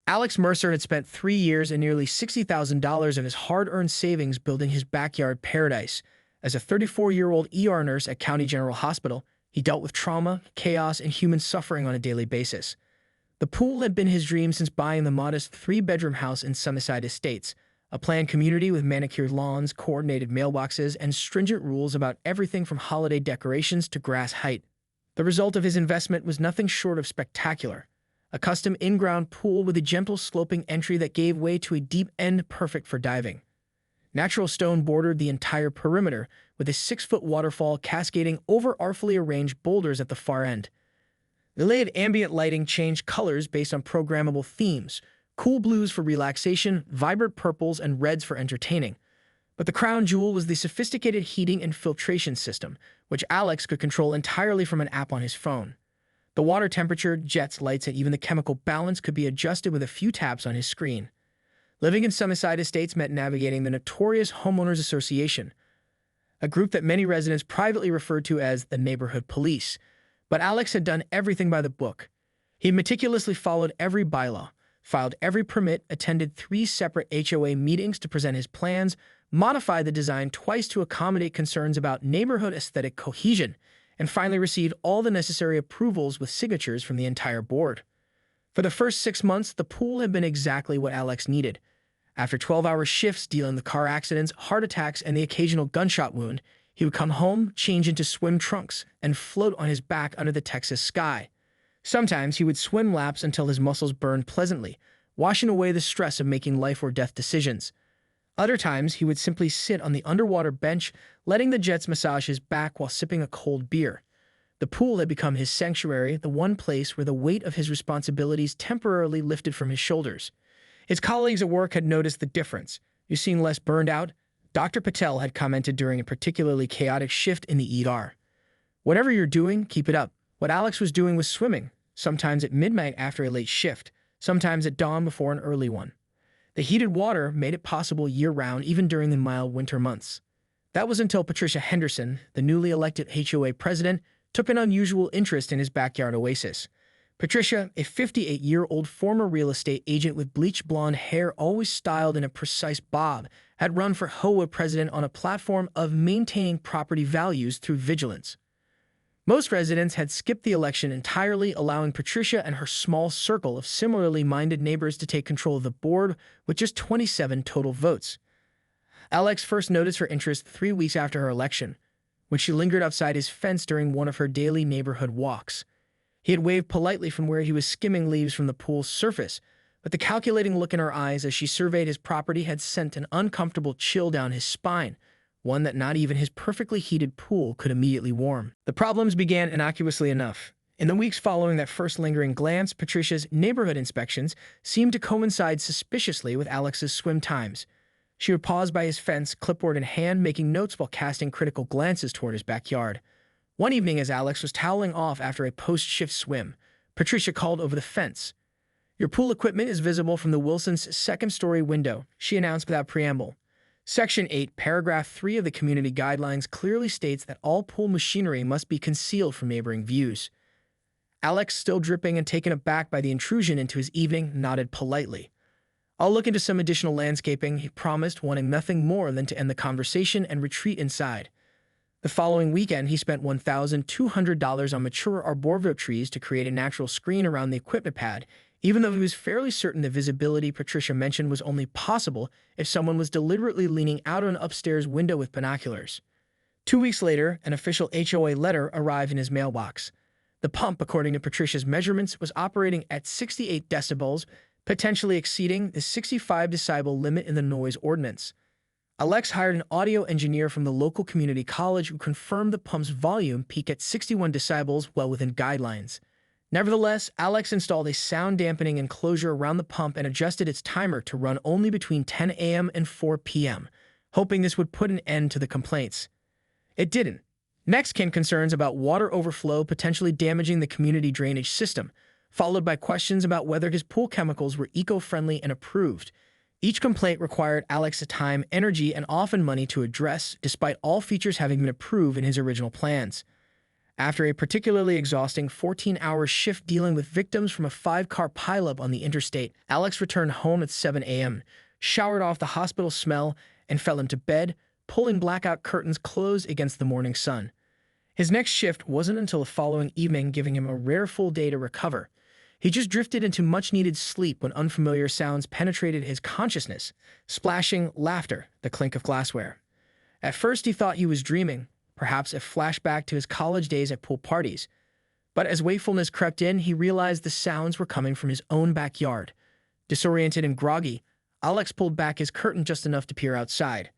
Alex Mercer had spent 3 years and nearly $60,000 of his hard-earned savings building his backyard paradise. As a 34-year-old ER nurse at County General Hospital, he dealt with trauma, chaos, and human suffering on a daily basis. The pool had been his dream since buying the modest three-bedroom house in Sunnyside Estates, a planned community with manicured lawns, coordinated mailboxes, and stringent rules about everything from holiday decorations to grass height. The result of his investment was nothing short of spectacular. A custom in-ground pool with a gentle sloping entry that gave way to a deep end perfect for diving. Natural stone bordered the entire perimeter, with a 6-foot waterfall cascading over artfully arranged boulders at the far end. The layered ambient lighting changed colors based on programmable themes, cool blues for relaxation, vibrant purples, and reds for entertaining. But the crown jewel was the sophisticated heating and filtration system, which Alex could control entirely from an app on his phone. The water temperature, jets, lights, and even the chemical balance could be adjusted with a few taps on his screen. Living in Sunnyside Estates meant navigating the notorious Homeowners Association, a group that many residents privately referred to as the neighborhood police. But Alex had done everything by the book. He meticulously followed every bylaw, filed every permit, attended 3 separate HOA meetings to present his plans, modified the design twice to accommodate concerns about neighborhood aesthetic cohesion, and finally received all the necessary approvals with signatures from the entire board. For the first 6 months, the pool had been exactly what Alex needed. After 12-hour shifts dealing with car accidents, heart attacks, and the occasional gunshot wound, he would come home, change into swim trunks, and float on his back under the Texas sky. Sometimes he would swim laps until his muscles burned pleasantly, washing away the stress of making life or death decisions. Other times, he would simply sit on the underwater bench, letting the jets massage his back while sipping a cold beer. The pool had become his sanctuary, the one place where the weight of his responsibilities temporarily lifted from his shoulders. His colleagues at work had noticed the difference. "You seem less burned out," Dr. Patel had commented during a particularly chaotic shift in the ER. "Whatever you're doing, keep it up." What Alex was doing was swimming, sometimes at midnight after a late shift, sometimes at dawn before an early one. The heated water made it possible year-round, even during the mild winter months. That was until Patricia Henderson, the newly elected HOA president, took an unusual interest in his backyard oasis. Patricia, a 58-year-old former real estate agent with bleached blonde hair always styled in a precise bob, had run for HOA president on a platform of maintaining property values through vigilance. Most residents had skipped the election entirely, allowing Patricia and her small circle of similarly minded neighbors to take control of the board with just 27 total votes. Alex first noticed her interest 3 weeks after her election, when she lingered outside his fence during one of her daily neighborhood walks. He had waved politely from where he was skimming leaves from the pool's surface, but the calculating look in her eyes as she surveyed his property had sent an uncomfortable chill down his spine, one that not even his perfectly heated pool could immediately warm. The problems began innocuously enough. In the weeks following that first lingering glance, Patricia's neighborhood inspections seemed to coincide suspiciously with Alex's swim times. She would pause by his fence, clipboard in hand, making notes while casting critical glances toward his backyard. One evening, as Alex was toweling off after a post-shift swim, Patricia called over the fence. "Your pool equipment is visible from the Wilsons' second-story window," she announced without preamble. Section 8, Paragraph 3 of the Community Guidelines clearly states that all pool machinery must be concealed from neighboring views. Alex, still dripping and taken aback by the intrusion into his evening, nodded politely. "I'll look into some additional landscaping," he promised, wanting nothing more than to end the conversation and retreat inside. The following weekend, he spent $1,200 on mature arborvitae trees to create a natural screen around the equipment pad, even though he was fairly certain the visibility Patricia mentioned was only possible if someone was deliberately leaning out of an upstairs window with binoculars. 2 weeks later, an official HOA letter arrived in his mailbox. The pump, according to Patricia's measurements, was operating at 68 decibels, potentially exceeding the 65 decibel limit in the noise ordinance. Alex hired an audio engineer from the local community college who confirmed the pump's volume peaked at 61 decibels, well within guidelines. Nevertheless, Alex installed a sound dampening enclosure around the pump and adjusted its timer to run only between 10 a.m. and 4 p.m., hoping this would put an end to the complaints. It didn't. Next came concerns about water overflow potentially damaging the community drainage system, followed by questions about whether his pool chemicals were eco-friendly and approved. Each complaint required Alex time, energy, and often money to address, despite all features having been approved in his original plans. After a particularly exhausting 14-hour shift dealing with victims from a 5-car pileup on the interstate, Alex returned home at 7 a.m., showered off the hospital smell, and fell into bed, pulling blackout curtains close against the morning sun. His next shift wasn't until the following evening, giving him a rare full day to recover. He just drifted into much-needed sleep when unfamiliar sounds penetrated his consciousness: splashing, laughter, the clink of glassware. At first he thought he was dreaming, perhaps a flashback to his college days at pool parties. But as wakefulness crept in, he realized the sounds were coming from his own backyard. Disoriented and groggy, Alex pulled back his curtain just enough to peer outside.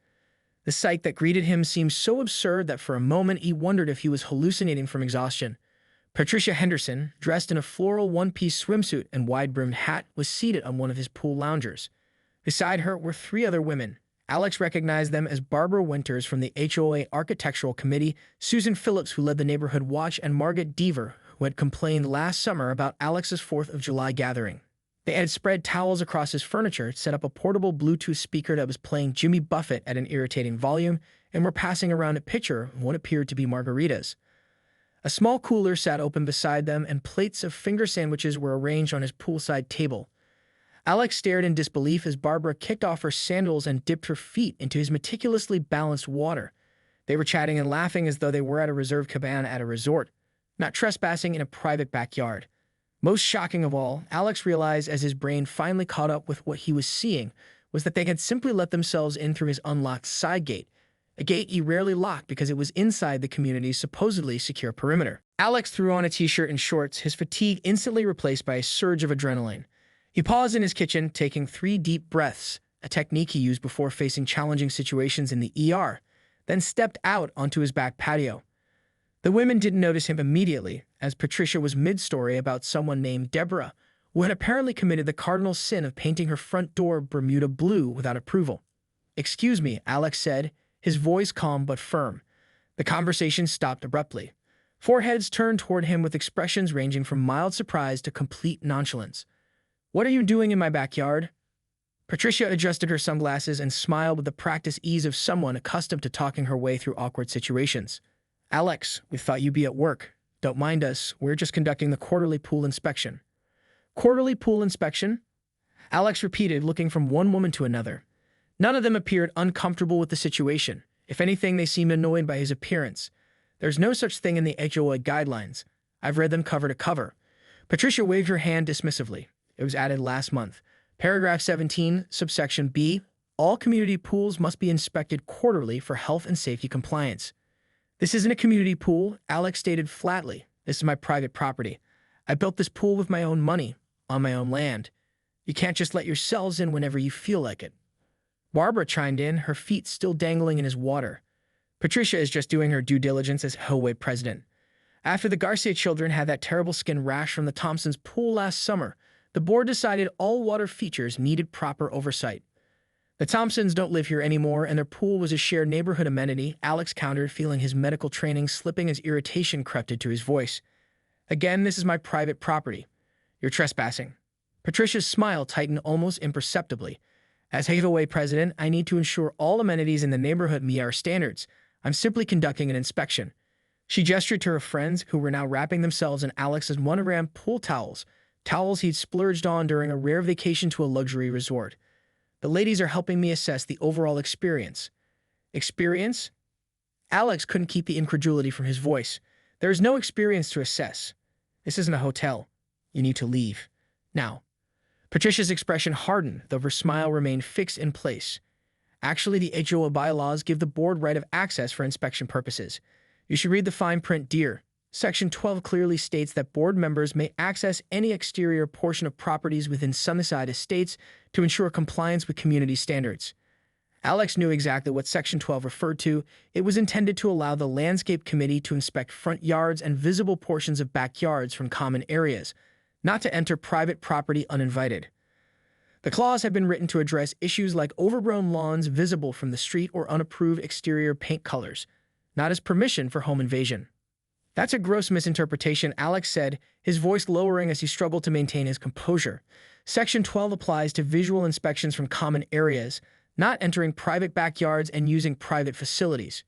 The sight that greeted him seemed so absurd that for a moment he wondered if he was hallucinating from exhaustion. Patricia Henderson, dressed in a floral one-piece swimsuit and wide-brimmed hat, was seated on one of his pool loungers. Beside her were 3 other women. Alex recognized them as Barbara Winters from the HOA Architectural Committee, Susan Phillips, who led the Neighborhood Watch, and Margaret Deaver, who had complained last summer about Alex's 4th of July gathering. They had spread towels across his furniture, set up a portable Bluetooth speaker that was playing Jimmy Buffett at an irritating volume, and were passing around a pitcher of what appeared to be margaritas. A small cooler sat open beside them, and plates of finger sandwiches were arranged on his poolside table. Alex stared in disbelief as Barbara kicked off her sandals and dipped her feet into his meticulously balanced water. They were chatting and laughing as though they were at a reserved cabana at a resort, not trespassing in a private backyard. Most shocking of all, Alex realized as his brain finally caught up with what he was seeing was that they had simply let themselves in through his unlocked side gate, a gate he rarely locked because it was inside the community's supposedly secure perimeter. Alex threw on a t-shirt and shorts, his fatigue instantly replaced by a surge of adrenaline. He paused in his kitchen, taking 3 deep breaths, a technique he used before facing challenging situations in the ER, then stepped out onto his back patio. The women didn't notice him immediately, as Patricia was mid-story about someone named Deborah, who had apparently committed the cardinal sin of painting her front door Bermuda blue without approval. "Excuse me," Alex said, his voice calm but firm. The conversation stopped abruptly. 4 heads turned toward him with expressions ranging from mild surprise to complete nonchalance. "What are you doing in my backyard?" Patricia adjusted her sunglasses and smiled with the practiced ease of someone accustomed to talking her way through awkward situations. "Alex, we thought you'd be at work. Don't mind us, we're just conducting the quarterly pool inspection." "Quarterly pool inspection?" Alex repeated, looking from one woman to another. None of them appeared uncomfortable with the situation. If anything, they seemed annoyed by his appearance. "There's no such thing in the HOA guidelines. I've read them cover to cover." Patricia waved her hand dismissively. It was added last month. Paragraph 17, subsection B, all community pools must be inspected quarterly for health and safety compliance. "This isn't a community pool," Alex stated flatly. "This is my private property. I built this pool with my own money, on my own land. You can't just let yourselves in whenever you feel like it." Barbara chimed in, her feet still dangling in his water. "Patricia is just doing her due diligence as HOA president. After the Garcia children had that terrible skin rash from the Thompsons' pool last summer, the board decided all water features needed proper oversight. The Thompsons don't live here anymore, and their pool was a shared neighborhood amenity," Alex countered, feeling his medical training slipping as irritation crept into his voice. "Again, this is my private property. You're trespassing." Patricia's smile tightened almost imperceptibly. "As HOA president, I need to ensure all amenities in the neighborhood meet our standards. I'm simply conducting an inspection." She gestured to her friends, who were now wrapping themselves in Alex's monogram pool towels, towels he'd splurged on during a rare vacation to a luxury resort. "The ladies are helping me assess the overall experience." "Experience?" Alex couldn't keep the incredulity from his voice. "There is no experience to assess. This isn't a hotel. You need to leave. Now." Patricia's expression hardened, though her smile remained fixed in place. "Actually, the HOA bylaws give the board right of access for inspection purposes. You should read the fine print, dear. Section 12 clearly states that board members may access any exterior portion of properties within Sunnyside Estates to ensure compliance with community standards." Alex knew exactly what Section 12 referred to. It was intended to allow the Landscape Committee to inspect front yards and visible portions of backyards from common areas, not to enter private property uninvited. The clause had been written to address issues like overgrown lawns visible from the street or unapproved exterior paint colors, not as permission for home invasion. "That's a gross misinterpretation," Alex said, his voice lowering as he struggled to maintain his composure. "Section 12 applies to visual inspections from common areas, not entering private backyards and using private facilities."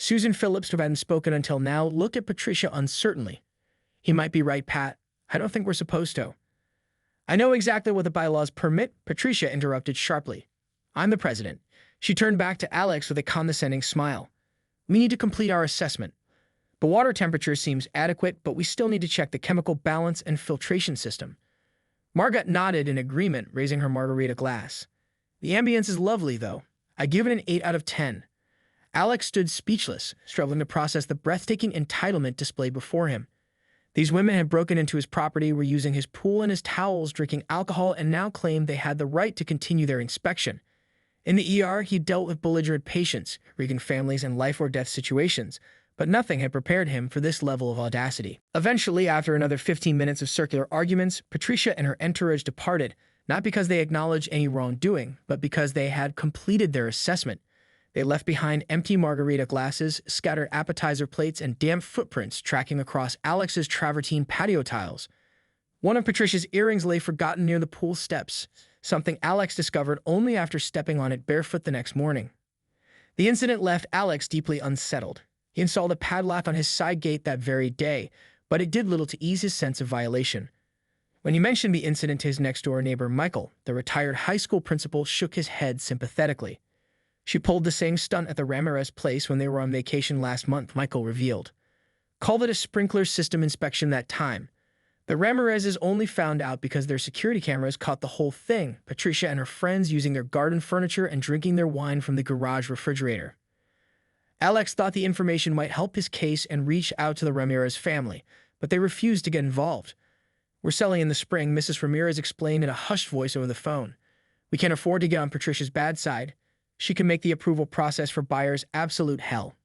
Susan Phillips, who hadn't spoken until now, looked at Patricia uncertainly. "He might be right, Pat. I don't think we're supposed to." "I know exactly what the bylaws permit," Patricia interrupted sharply. "I'm the president." She turned back to Alex with a condescending smile. "We need to complete our assessment. The water temperature seems adequate, but we still need to check the chemical balance and filtration system." Margot nodded in agreement, raising her margarita glass. "The ambience is lovely, though. I give it an 8 out of 10. Alex stood speechless, struggling to process the breathtaking entitlement displayed before him. These women had broken into his property, were using his pool and his towels, drinking alcohol, and now claimed they had the right to continue their inspection. In the ER, he dealt with belligerent patients, wreaking families in life-or-death situations, but nothing had prepared him for this level of audacity. Eventually, after another 15 minutes of circular arguments, Patricia and her entourage departed, not because they acknowledged any wrongdoing, but because they had completed their assessment. They left behind empty margarita glasses, scattered appetizer plates, and damp footprints tracking across Alex's travertine patio tiles. One of Patricia's earrings lay forgotten near the pool steps, something Alex discovered only after stepping on it barefoot the next morning. The incident left Alex deeply unsettled. He installed a padlock on his side gate that very day, but it did little to ease his sense of violation. When he mentioned the incident to his next-door neighbor, Michael, the retired high school principal, shook his head sympathetically. "She pulled the same stunt at the Ramirez place when they were on vacation last month," Michael revealed. "Called it a sprinkler system inspection that time. The Ramirezes only found out because their security cameras caught the whole thing, Patricia and her friends using their garden furniture and drinking their wine from the garage refrigerator." Alex thought the information might help his case and reached out to the Ramirez family, but they refused to get involved. "We're selling in the spring," Mrs. Ramirez explained in a hushed voice over the phone. "We can't afford to get on Patricia's bad side. She can make the approval process for buyers absolute hell."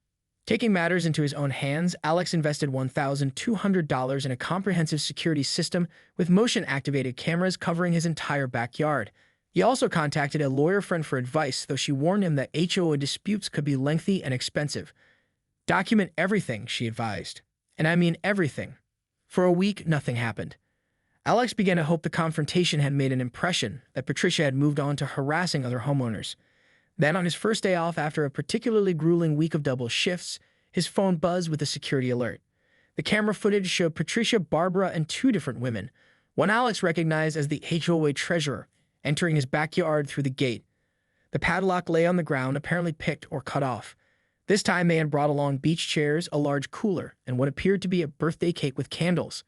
Taking matters into his own hands, Alex invested $1,200 in a comprehensive security system with motion-activated cameras covering his entire backyard. He also contacted a lawyer friend for advice, though she warned him that HOA disputes could be lengthy and expensive. "Document everything," she advised. "And I mean everything." For a week, nothing happened. Alex began to hope the confrontation had made an impression, that Patricia had moved on to harassing other homeowners. Then, on his first day off after a particularly grueling week of double shifts, his phone buzzed with a security alert. The camera footage showed Patricia, Barbara, and 2 different women, one Alex recognized as the HOA treasurer, entering his backyard through the gate. The padlock lay on the ground, apparently picked or cut off. This time they had brought along beach chairs, a large cooler, and what appeared to be a birthday cake with candles.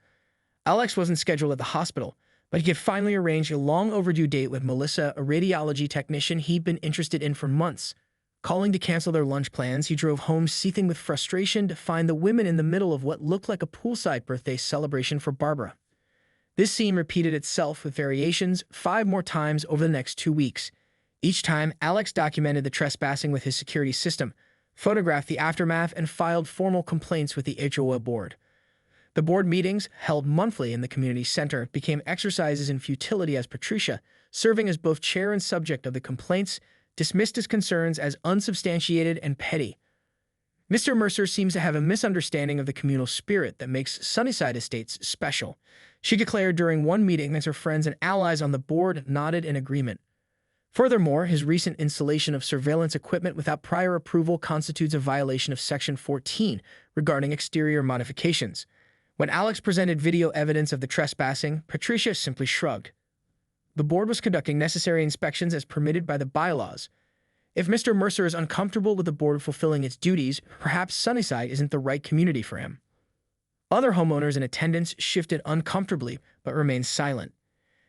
Alex wasn't scheduled at the hospital, but he could finally arrange a long-overdue date with Melissa, a radiology technician he'd been interested in for months. Calling to cancel their lunch plans, he drove home seething with frustration to find the women in the middle of what looked like a poolside birthday celebration for Barbara. This scene repeated itself with variations 5 more times over the next 2 weeks. Each time, Alex documented the trespassing with his security system, photographed the aftermath, and filed formal complaints with the HOA board. The board meetings, held monthly in the community center, became exercises in futility as Patricia, serving as both chair and subject of the complaints, dismissed his concerns as unsubstantiated and petty. Mr. Mercer seems to have a misunderstanding of the communal spirit that makes Sunnyside Estates special, she declared during one meeting as her friends and allies on the board nodded in agreement. Furthermore, his recent installation of surveillance equipment without prior approval constitutes a violation of Section 14 regarding exterior modifications. When Alex presented video evidence of the trespassing, Patricia simply shrugged. The board was conducting necessary inspections as permitted by the bylaws. If Mr. Mercer is uncomfortable with the board fulfilling its duties, perhaps Sunnyside isn't the right community for him. Other homeowners in attendance shifted uncomfortably, but remained silent.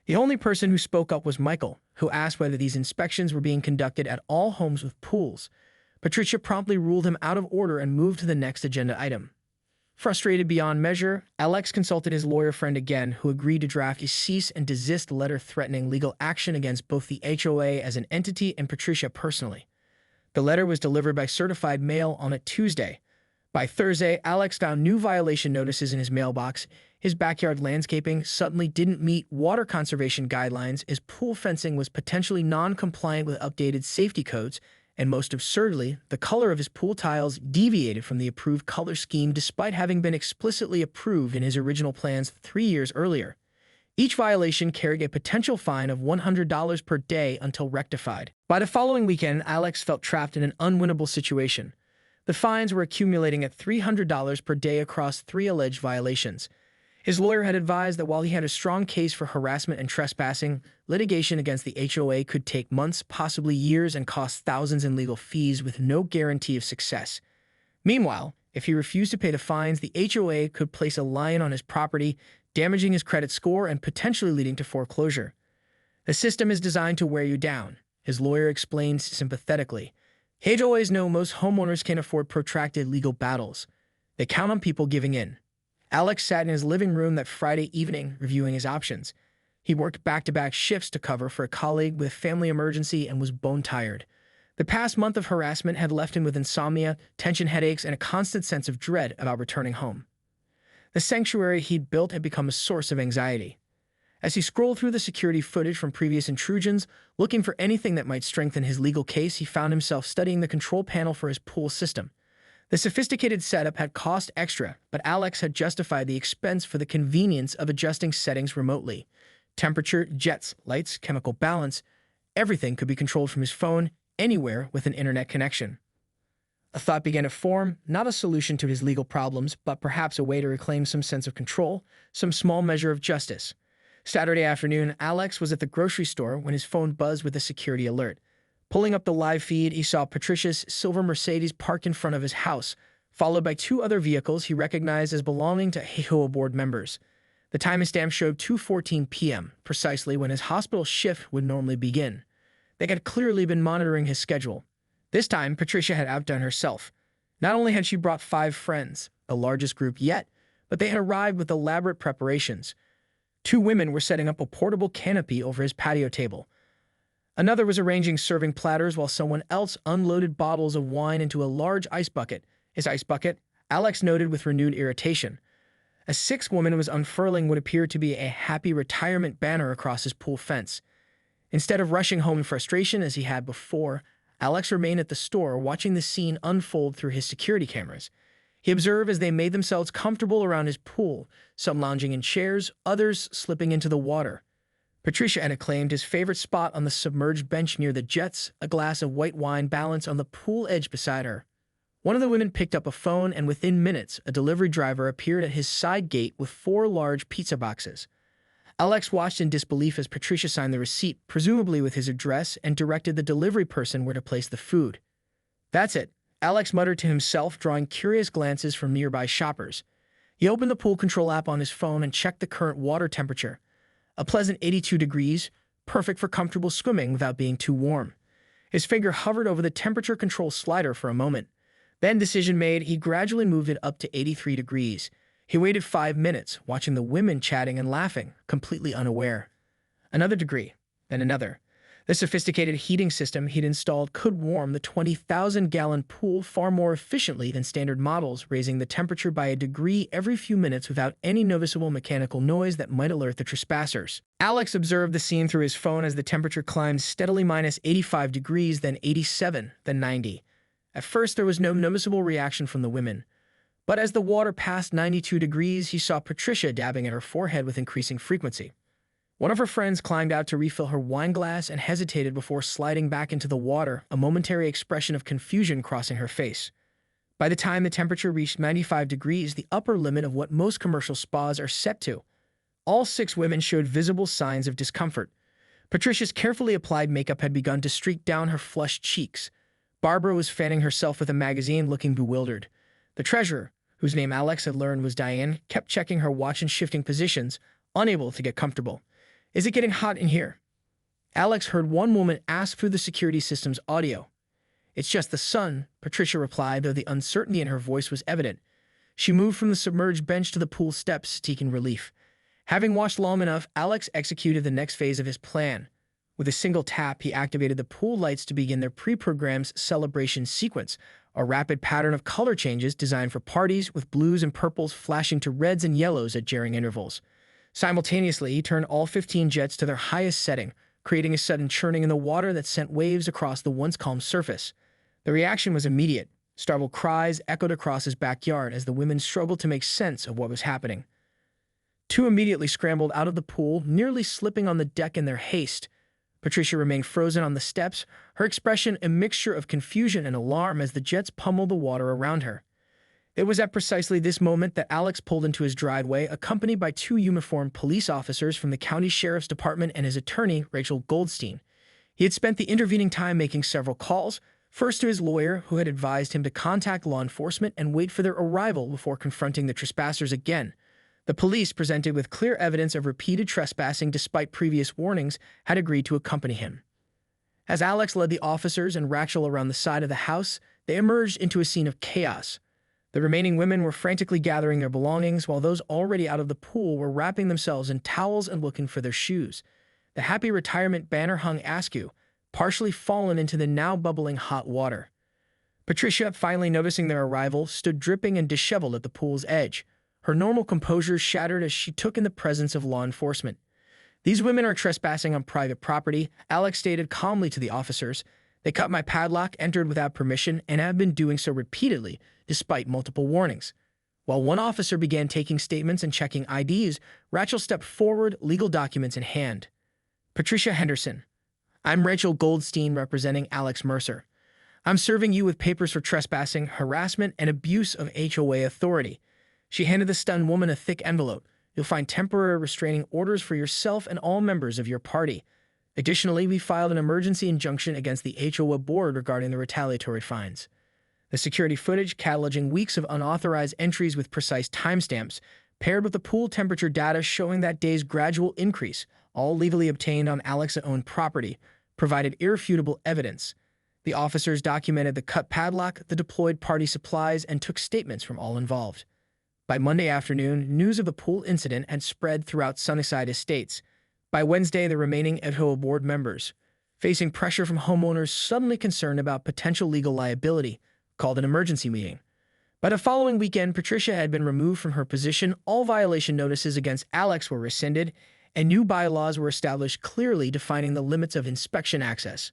The only person who spoke up was Michael, who asked whether these inspections were being conducted at all homes with pools. Patricia promptly ruled him out of order and moved to the next agenda item. Frustrated beyond measure, Alex consulted his lawyer friend again, who agreed to draft a cease and desist letter threatening legal action against both the HOA as an entity and Patricia personally. The letter was delivered by certified mail on a Tuesday. By Thursday, Alex found new violation notices in his mailbox. His backyard landscaping suddenly didn't meet water conservation guidelines, his pool fencing was potentially non-compliant with updated safety codes, and most absurdly, the color of his pool tiles deviated from the approved color scheme despite having been explicitly approved in his original plans 3 years earlier. Each violation carried a potential fine of $100 per day until rectified. By the following weekend, Alex felt trapped in an unwinnable situation. The fines were accumulating at $300 per day across 3 alleged violations. His lawyer had advised that while he had a strong case for harassment and trespassing, litigation against the HOA could take months, possibly years, and cost thousands in legal fees with no guarantee of success. Meanwhile, if he refused to pay the fines, the HOA could place a lien on his property, damaging his credit score and potentially leading to foreclosure. The system is designed to wear you down, his lawyer explained sympathetically. HOAs know most homeowners can't afford protracted legal battles. They count on people giving in. Alex sat in his living room that Friday evening, reviewing his options. He worked back-to-back shifts to cover for a colleague with a family emergency and was bone-tired. The past month of harassment had left him with insomnia, tension headaches, and a constant sense of dread about returning home. The sanctuary he'd built had become a source of anxiety. As he scrolled through the security footage from previous intrusions, looking for anything that might strengthen his legal case, he found himself studying the control panel for his pool system. The sophisticated setup had cost extra, but Alex had justified the expense for the convenience of adjusting settings remotely. Temperature, jets, lights, chemical balance, everything could be controlled from his phone, anywhere with an internet connection. A thought began to form, not a solution to his legal problems, but perhaps a way to reclaim some sense of control, some small measure of justice. Saturday afternoon, Alex was at the grocery store when his phone buzzed with a security alert. Pulling up the live feed, he saw Patricia's silver Mercedes parked in front of his house, followed by 2 other vehicles he recognized as belonging to HOA board members. The timestamp showed 2:14 p.m., precisely when his hospital shift would normally begin. They had clearly been monitoring his schedule. This time, Patricia had outdone herself. Not only had she brought 5 friends, the largest group yet, but they had arrived with elaborate preparations. 2 women were setting up a portable canopy over his patio table. Another was arranging serving platters while someone else unloaded bottles of wine into a large ice bucket. His ice bucket, Alex noted with renewed irritation. A 6th woman was unfurling what appeared to be a happy retirement banner across his pool fence. Instead of rushing home in frustration as he had before, Alex remained at the store watching the scene unfold through his security cameras. He observed as they made themselves comfortable around his pool, some lounging in chairs, others slipping into the water. Patricia had claimed his favorite spot on the submerged bench near the jets, a glass of white wine balanced on the pool edge beside her. One of the women picked up a phone, and within minutes, a delivery driver appeared at his side gate with 4 large pizza boxes. Alex watched in disbelief as Patricia signed the receipt, presumably with his address, and directed the delivery person where to place the food. "That's it," Alex muttered to himself, drawing curious glances from nearby shoppers. He opened the pool control app on his phone and checked the current water temperature. A pleasant 82 degrees, perfect for comfortable swimming without being too warm. His finger hovered over the temperature control slider for a moment. Then, decision made, he gradually moved it up to 83 degrees. He waited 5 minutes, watching the women chatting and laughing, completely unaware. Another degree, then another. The sophisticated heating system he'd installed could warm the 20,000-gallon pool far more efficiently than standard models, raising the temperature by a degree every few minutes without any noticeable mechanical noise that might alert the trespassers. Alex observed the scene through his phone as the temperature climbed steadily minus 85 degrees, then 87, then 90. At first, there was no noticeable reaction from the women. But as the water passed 92 degrees, he saw Patricia dabbing at her forehead with increasing frequency. One of her friends climbed out to refill her wine glass and hesitated before sliding back into the water, a momentary expression of confusion crossing her face. By the time the temperature reached 95 degrees, the upper limit of what most commercial spas are set to, all 6 women showed visible signs of discomfort. Patricia's carefully applied makeup had begun to streak down her flushed cheeks. Barbara was fanning herself with a magazine, looking bewildered. The treasurer, whose name Alex had learned was Diane, kept checking her watch and shifting positions, unable to get comfortable. "Is it getting hot in here?" Alex heard one woman ask through the security system's audio. "It's just the sun," Patricia replied, though the uncertainty in her voice was evident. She moved from the submerged bench to the pool steps, seeking relief. Having watched long enough, Alex executed the next phase of his plan. With a single tap, he activated the pool lights to begin their pre-programmed celebration sequence, a rapid pattern of color changes designed for parties, with blues and purples flashing to reds and yellows at jarring intervals. Simultaneously, he turned all 15 jets to their highest setting, creating a sudden churning in the water that sent waves across the once calm surface. The reaction was immediate. Startled cries echoed across his backyard as the women struggled to make sense of what was happening. 2 immediately scrambled out of the pool, nearly slipping on the deck in their haste. Patricia remained frozen on the steps, her expression a mixture of confusion and alarm as the jets pummeled the water around her. It was at precisely this moment that Alex pulled into his driveway, accompanied by two uniformed police officers from the county sheriff's department and his attorney, Rachel Goldstein. He had spent the intervening time making several calls, first to his lawyer, who had advised him to contact law enforcement and wait for their arrival before confronting the trespassers again. The police, presented with clear evidence of repeated trespassing despite previous warnings, had agreed to accompany him. As Alex led the officers and Rachel around the side of the house, they emerged into a scene of chaos. The remaining women were frantically gathering their belongings, while those already out of the pool were wrapping themselves in towels and looking for their shoes. The happy retirement banner hung askew, partially fallen into the now bubbling hot water. Patricia, finally noticing their arrival, stood dripping and disheveled at the pool's edge. Her normal composure shattered as she took in the presence of law enforcement. "These women are trespassing on private property," Alex stated calmly to the officers. "They cut my padlock, entered without permission, and have been doing so repeatedly, despite multiple warnings." While one officer began taking statements and checking IDs, Rachel stepped forward, legal documents in hand. "Patricia Henderson. I'm Rachel Goldstein, representing Alex Mercer. I'm serving you with papers for trespassing, harassment, and abuse of HOA authority." She handed the stunned woman a thick envelope. "You'll find temporary restraining orders for yourself and all members of your party. Additionally, we filed an emergency injunction against the HOA board regarding the retaliatory fines." The security footage, cataloging weeks of unauthorized entries with precise timestamps, paired with the pool temperature data showing that day's gradual increase, all legally obtained on Alex's own property, provided irrefutable evidence. The officers documented the cut padlock, the deployed party supplies, and took statements from all involved. By Monday afternoon, news of the pool incident had spread throughout Sunnyside Estates. By Wednesday, the remaining HOA board members, facing pressure from homeowners suddenly concerned about potential legal liability, called an emergency meeting. By the following weekend, Patricia had been removed from her position, all violation notices against Alex were rescinded, and new bylaws were established clearly defining the limits of inspection access.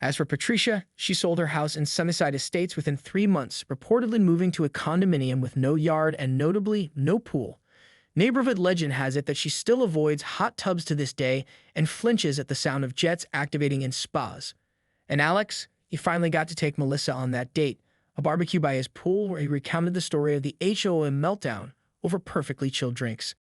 As for Patricia, she sold her house in Sunnyside Estates within 3 months, reportedly moving to a condominium with no yard and notably no pool. Neighborhood legend has it that she still avoids hot tubs to this day and flinches at the sound of jets activating in spas. And Alex, he finally got to take Melissa on that date, a barbecue by his pool where he recounted the story of the HOA meltdown over perfectly chilled drinks.